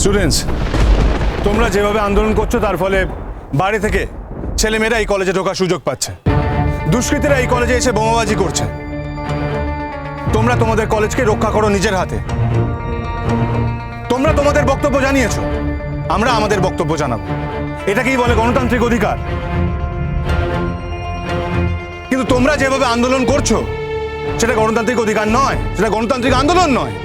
Students, তোমরা যেভাবে আন্দোলন করছো তার ফলে বাইরে থেকে ছেলেমেয়েরা এই কলেজে ঢোকার সুযোগ পাচ্ছে, দুষ্কৃতীরা এই কলেজে এসে বোমাবাজি করছে। তোমরা তোমাদের কলেজকে রক্ষা করো নিজের হাতে। তোমরা তোমাদের বক্তব্য জানিয়েছো, আমরা আমাদের বক্তব্য জানাবো। এটাকেই বলে গণতান্ত্রিক অধিকার। কিন্তু তোমরা যেভাবে আন্দোলন করছো সেটা গণতান্ত্রিক অধিকার নয়, সেটা গণতান্ত্রিক আন্দোলন নয়।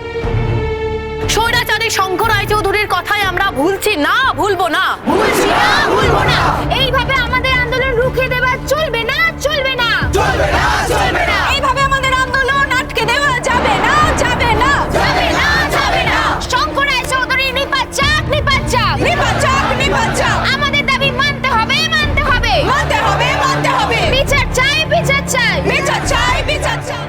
স্বৈরাচারী শঙ্কর রায়চৌধুরীর কথাই আমরা ভুলছি না, ভুলবো না, ভুলছি না, ভুলবো না। এইভাবে আমাদের আন্দোলন রুখে দেওয়া চলবে না, চলবে না, চলবে না, চলবে না। এইভাবে আমাদের আন্দোলন আটকে দেওয়া যাবে না, যাবে না, যাবে না, যাবে না। শঙ্কর রায়চৌধুরী নিপাত চাক, নিপাত চাক, নিপাত চাক, নিপাত চাক। আমাদের দাবি মানতে হবে, মানতে হবে, মানতে হবে, মানতে হবে। বিচার চাই, বিচার চাই, বিচার চাই, বিচার চাই।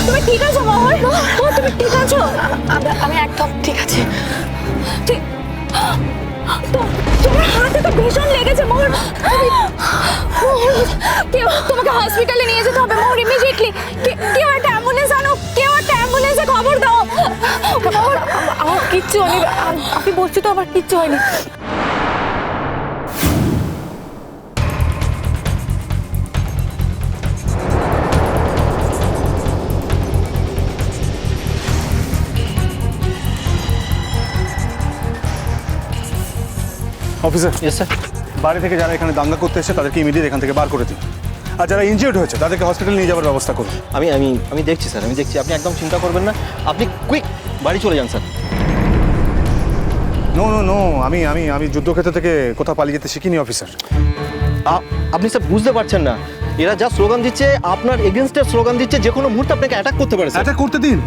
তুমি ঠিক আছো মহর? তুমি ঠিক আছো? আমি একদম ঠিক আছি। ঠিক, তোমার হাতে তো ভীষণ লেগেছে মহর। কেউ তোমাকে হসপিটালে নিয়ে যেতে হবে মহর, ইমিডিয়েটলি। কেউ একটা অ্যাম্বুলেন্স আনো, কেউ একটা অ্যাম্বুলেন্সে খবর দাও। মহর, আমার কিচ্ছু হয়নি, আমি বলছি তো আমার কিচ্ছু হয়নি। Officer, yes sir. বাইরে থেকে যারা এখানে দাঙ্গা করতে এসে তাদেরকে ইমিডিয়েট এখান থেকে বার করে দিন। আর যারা ইনজিওর্ড হয়েছে তাদেরকে হসপিটালে নিয়ে যাওয়ার ব্যবস্থা করুন। আমি আমি আমি দেখছি স্যার, আমি দেখছি। আপনি একদম চিন্তা করবেন না, আপনি কুইক বাড়ি চলে যান স্যার। নো নো নো, আমি আমি আমি যুদ্ধক্ষেত্র থেকে কোথাও পালিয়ে যেতে শিখিনি অফিসার। আপনি স্যার বুঝতে পারছেন না, এরা যা স্লোগান দিচ্ছে, আপনার এগেনস্টে স্লোগান দিচ্ছে, যে কোনো মুহূর্তে আপনাকে অ্যাটাক করতে পারে স্যার। অ্যাটাক করতে দিন।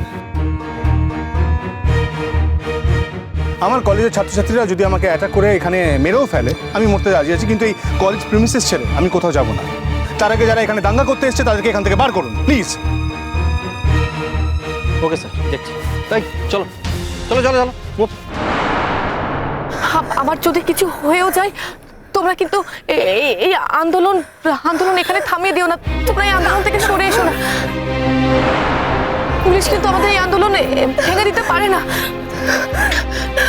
আমার কলেজের ছাত্রছাত্রীরা যদি আমাকে অ্যাটাক করে এখানে মেরেও ফেলে, আমি মরতে রাজি আছি, কিন্তু এই কলেজ প্রিমিসেস ছেড়ে আমি কোথাও যাব না। তার আগে যারা এখানে দাঙ্গা করতে এসেছে তাদেরকে এখান থেকে বার করুন প্লিজ। ওকে স্যার, দেখছি। তাই চলো চলো চলো চলো। আমার যদি কিছু হয়েও যায়, তোমরা কিন্তু এই আন্দোলন এখানে থামিয়ে দিও না। তোমরা এই আন্দোলন থেকে সরে এসো না। পুলিশ কিন্তু আমাদের এই আন্দোলন ভেঙে দিতে পারে না।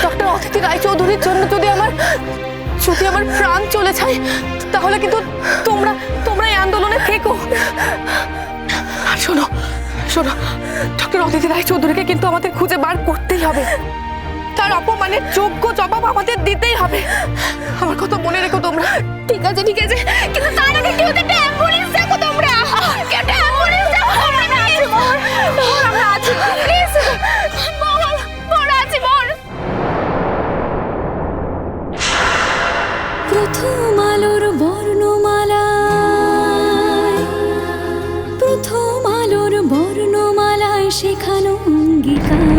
ডক্টর অদিতি রায়চৌধুরীর জন্য যদি আমার প্রাণ চলে যায়, তাহলে কিন্তু তোমরা এই আন্দোলনে থেকো। আর শোনো, ডক্টর অদিতি রায়চৌধুরীকে কিন্তু আমাদের খুঁজে বার করতেই হবে। তার অপমানের যোগ্য জবাব আমাদের দিতেই হবে। আমার কথা মনে রেখো তোমরা। ঠিক আছে, ঠিক আছে, কিন্তু তার আগে কেউ একটা অ্যাম্বুলেন্স দেখো তোমরা। একটা অ্যাম্বুলেন্স দেখো। আমরা আছি, প্লিজ। প্রথম আলোর বর্ণমালায়, প্রথম আলোর বর্ণমালায় শেখানো অঙ্গীকার।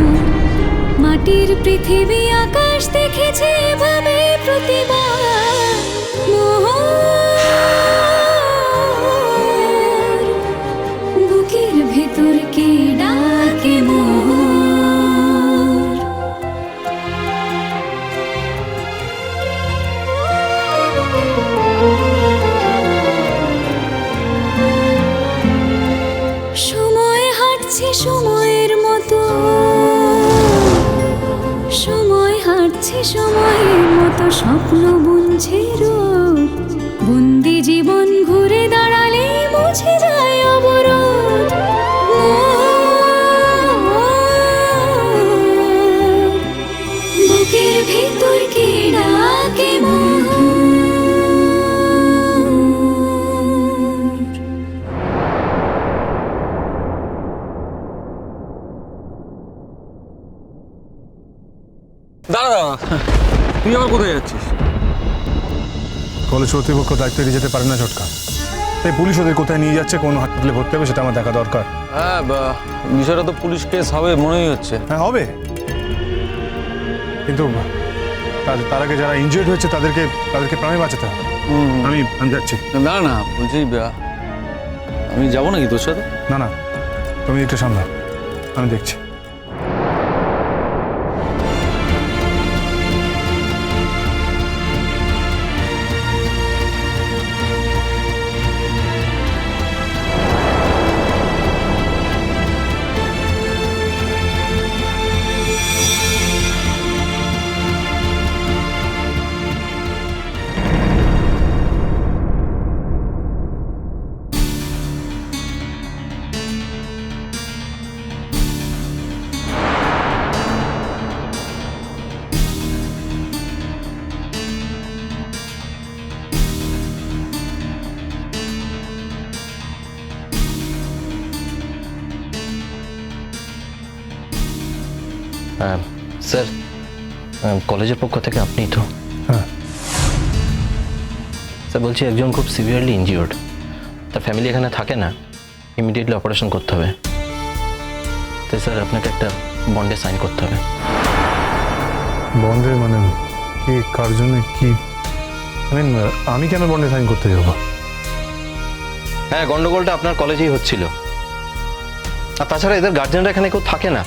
মাটির পৃথিবী আকাশ দেখেছে এভাবে প্রতিবার। মোহর, বুকের ভেতর কে ডাকে মোহর। সময় হাঁটছে সময়ের মতো, সময় হাঁটছে সময়ের মতো, স্বপ্ন বুনছে রোদ। বন্দি জীবন ঘুরে দাঁড়ালে মুছে যায় অবরোধ। বুকের ভিতর ডাকে ডাকে মোহর। দাঁড়া দাঁড়া, তুই আবার কোথায় যাচ্ছিস? কলেজ কর্তৃপক্ষ দায়িত্ব এড়িয়ে যেতে পারে না ছোটকা, তাই পুলিশ ওদের কোথায় নিয়ে যাচ্ছে, কোন হাসপাতালে ভর্তি হবে সেটা আমার দেখা দরকার। হ্যাঁ, বিষয়টা তো পুলিশ কেস হবে মনেই হচ্ছে। হ্যাঁ হবে, কিন্তু তার আগে যারা ইনজিওর্ড হয়েছে তাদেরকে প্রাণে বাঁচাতে হবে। আমি যাচ্ছি। না না, বলছি আমি যাবো নাকি তোর সাথে? না না, তুমি একটু সামলাও, আমি দেখছি। স্যার, কলেজের পক্ষ থেকে আপনি তো? হ্যাঁ স্যার বলছি, একজন খুব সিভিয়ারলি ইনজিওর্ড, তার ফ্যামিলি এখানে থাকে না, ইমিডিয়েটলি অপারেশন করতে হবে। তাই স্যার আপনাকে একটা বন্ডে সাইন করতে হবে। বন্ডে মানে কি, কার জন্য, কি? আমি কেন বন্ডে সাইন করতে যাব? হ্যাঁ, গন্ডগোলটা আপনার কলেজেই হচ্ছিল, আর তাছাড়া এদের গার্জেনরা এখানে কেউ থাকে না।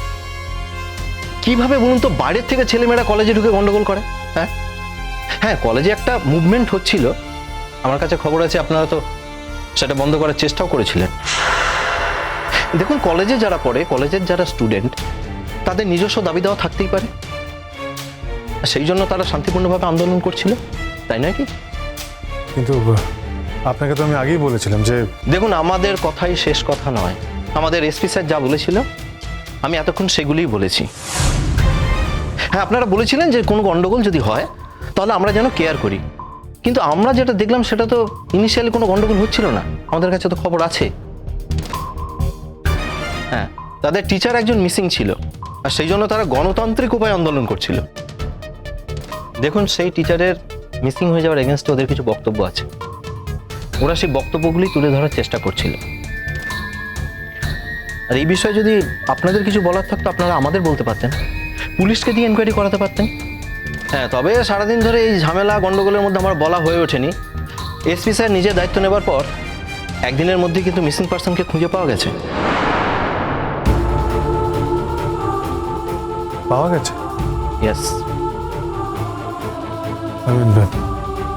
কিভাবে বলুন তো বাইরের থেকে ছেলেমেয়েরা কলেজে ঢুকে গন্ডগোল করে? হ্যাঁ হ্যাঁ, কলেজে একটা মুভমেন্ট হচ্ছিল, আমার কাছে খবর আছে আপনারা তো সেটা বন্ধ করার চেষ্টাও করেছিলেন। দেখুন, কলেজে যারা পড়ে, কলেজের যারা স্টুডেন্ট, তাদের নিজস্ব দাবি দেওয়া থাকতেই পারে, সেই জন্য তারা শান্তিপূর্ণভাবে আন্দোলন করছিল, তাই নয় কি? কিন্তু আপনাকে তো আমি আগেই বলেছিলাম যে দেখুন, আমাদের কথাই শেষ কথা নয়, আমাদের এসপি স্যার যা বলেছিল আমি এতক্ষণ সেগুলিই বলেছি। হ্যাঁ, আপনারা বলেছিলেন যে কোনো গন্ডগোল যদি হয় তাহলে আমরা যেন কেয়ার করি, কিন্তু আমরা যেটা দেখলাম সেটা তো ইনিশিয়ালি কোনো গন্ডগোল হচ্ছিল না, আমাদের কাছে তো খবর আছে। হ্যাঁ, তাদের টিচার একজন মিসিং ছিল, আর সেই জন্য তারা গণতান্ত্রিক উপায়ে আন্দোলন করছিল। দেখুন, সেই টিচারের মিসিং হয়ে যাওয়ার এগেনস্টে ওদের কিছু বক্তব্য আছে, ওরা সেই বক্তব্যগুলি তুলে ধরার চেষ্টা করছিল। আর এই বিষয়ে যদি আপনাদের কিছু বলার থাকতো আপনারা আমাদের বলতে পারতেন, পুলিশকে দিয়ে এনকোয়ারি করাতে পারতেন। হ্যাঁ, তবে সারাদিন ধরে এই ঝামেলা গন্ডগোলের মধ্যে আমার বলা হয়ে ওঠেনি। এসপি স্যার নিজে দায়িত্ব নেবার পর একদিনের মধ্যে কিন্তু মিসিং পার্সনকে খুঁজে পাওয়া গেছে। পাওয়া গেছে? ইয়েস।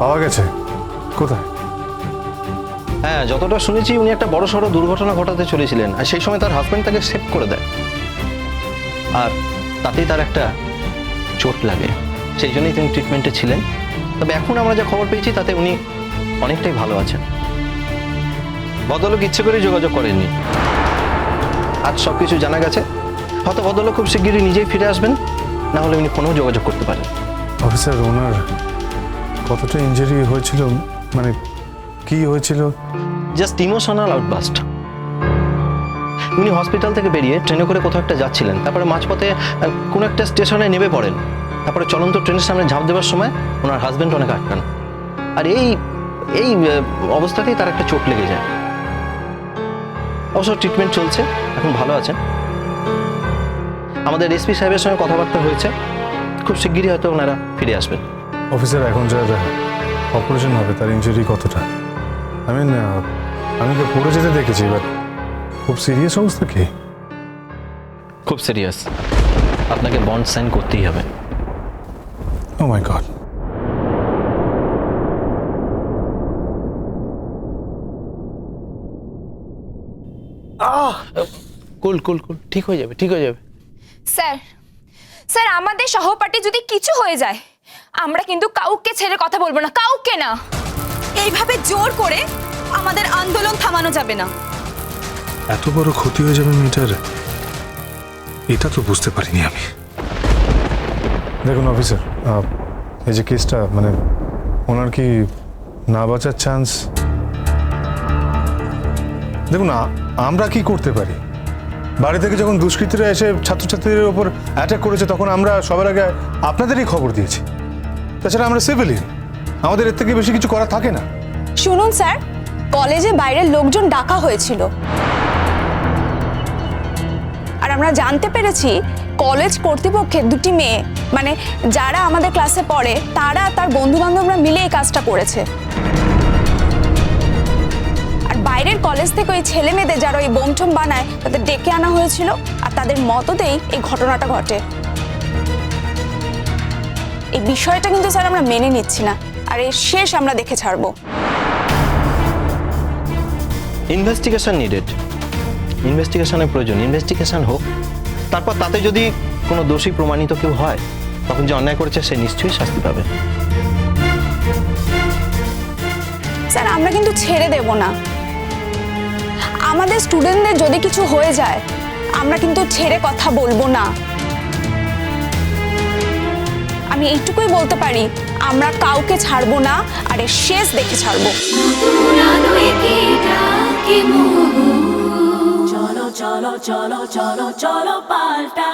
পাওয়া গেছে কোথায়? হ্যাঁ, যতটা শুনেছি উনি একটা বড় সড়ো দুর্ঘটনা ঘটাতে চলেছিলেন, আর সেই সময় তার হাজব্যান্ড তাকে সেভ করে দেয়, আর তাতেই তার একটা চোট লাগে, সেই জন্যই তিনি ট্রিটমেন্টে ছিলেন। তবে এখন আমরা যা খবর পেয়েছি তাতে উনি অনেকটাই ভালো আছেন। ভদ্রলোক ইচ্ছে করে যোগাযোগ করেননি, আজ সব কিছু জানা গেছে, হয়তো ভদ্রলোক খুব শিগগিরই নিজেই ফিরে আসবেন, না হলে উনি ফোনেও যোগাযোগ করতে পারেন। অফিসার, ওনার কতটা ইনজুরি হয়েছিল, মানে কি হয়েছিল? Just emotional outburst. উনি হসপিটাল থেকে বেরিয়ে ট্রেনে করে কোথাও একটা যাচ্ছিলেন, তারপরে মাঝপথে কোনো একটা স্টেশনে নেমে পড়েন, তারপরে চলন্ত ট্রেনের সামনে ঝাঁপ দেওয়ার সময় ওনার হাজব্যান্ড অনেক আটকান, আর এই অবস্থাতেই তার একটা চোট লেগে যায়। অবশ্য ট্রিটমেন্ট চলছে, এখন ভালো আছেন। আমাদের এসপি সাহেবের সঙ্গে কথাবার্তা হয়েছে, খুব শিগগিরই হয়তো ওনারা ফিরে আসবেন। অফিসার, এখন যার অপারেশন হবে তার ইনজুরি কতটা? আমি তো পড়ে যেতে দেখেছি, এবার খুব সিরিয়াস অবস্থা কি? খুব সিরিয়াস, আপনাকে বন্ড সাইন করতেই হবে। ও মাই গড। কুল কুল কুল, ঠিক হয়ে যাবে, ঠিক হয়ে যাবে। স্যার, স্যার আমাদের সহপাঠী যদি কিছু হয়ে যায় আমরা কিন্তু কাউকে ছেড়ে কথা বলবো না, কাউকে না। এইভাবে জোর করে আমাদের আন্দোলন থামানো যাবে না। এত বড় ক্ষতি হয়ে যাবে মেয়েটার, এটা তো বুঝতে পারিনি আমি। দেখুন অফিসার, এই যে কেসটা, মানে ওনার কি না বাঁচার চান্স? দেখুন, আমরা কি করতে পারি? বাড়ি থেকে যখন দুষ্কৃতীরা এসে ছাত্রছাত্রীদের ওপর অ্যাটাক করেছে তখন আমরা সবার আগে আপনাদেরই খবর দিয়েছি। তাছাড়া আমরা সিভিলিয়ান, আমাদের এর থেকে বেশি কিছু করা থাকে না। শুনুন স্যার, কলেজে বাইরের লোকজন ডাকা হয়েছিল, আর আমরা জানতে পেরেছি কলেজ কর্তৃপক্ষের দুটি মেয়ে, মানে যারা আমাদের ক্লাসে পড়ে, তারা তার বন্ধু বান্ধবরা মিলে এই কাজটা করেছে। আর বাইরের কলেজ থেকে ওই ছেলে মেয়েদের যারা ওই বোম টোম বানায় তাদের ডেকে আনা হয়েছিল, আর তাদের মততেই এই ঘটনাটা ঘটে। এই বিষয়টা কিন্তু স্যার আমরা মেনে নিচ্ছি না, আর এর শেষ আমরা দেখে ছাড়বো। ইনভেস্টিগেশন নিডেড, ইনভেস্টিগেশনের প্রয়োজন। ইনভেস্টিগেশন হোক, তারপর তাতে যদি কোনো দোষী প্রমাণিত কেউ হয় তখন যে অন্যায় করেছে সে নিশ্চয়ই শাস্তি পাবে। স্যার আমরা কিন্তু ছেড়ে দেব না। আমাদের স্টুডেন্টদের যদি কিছু হয়ে যায় আমরা কিন্তু ছেড়ে কথা বলবো না। আমি এইটুকুই বলতে পারি, আমরা কাউকে ছাড়বো না, আর এর শেষ দেখে ছাড়বো। চলো চলো চলো চলো চলো পাল্টা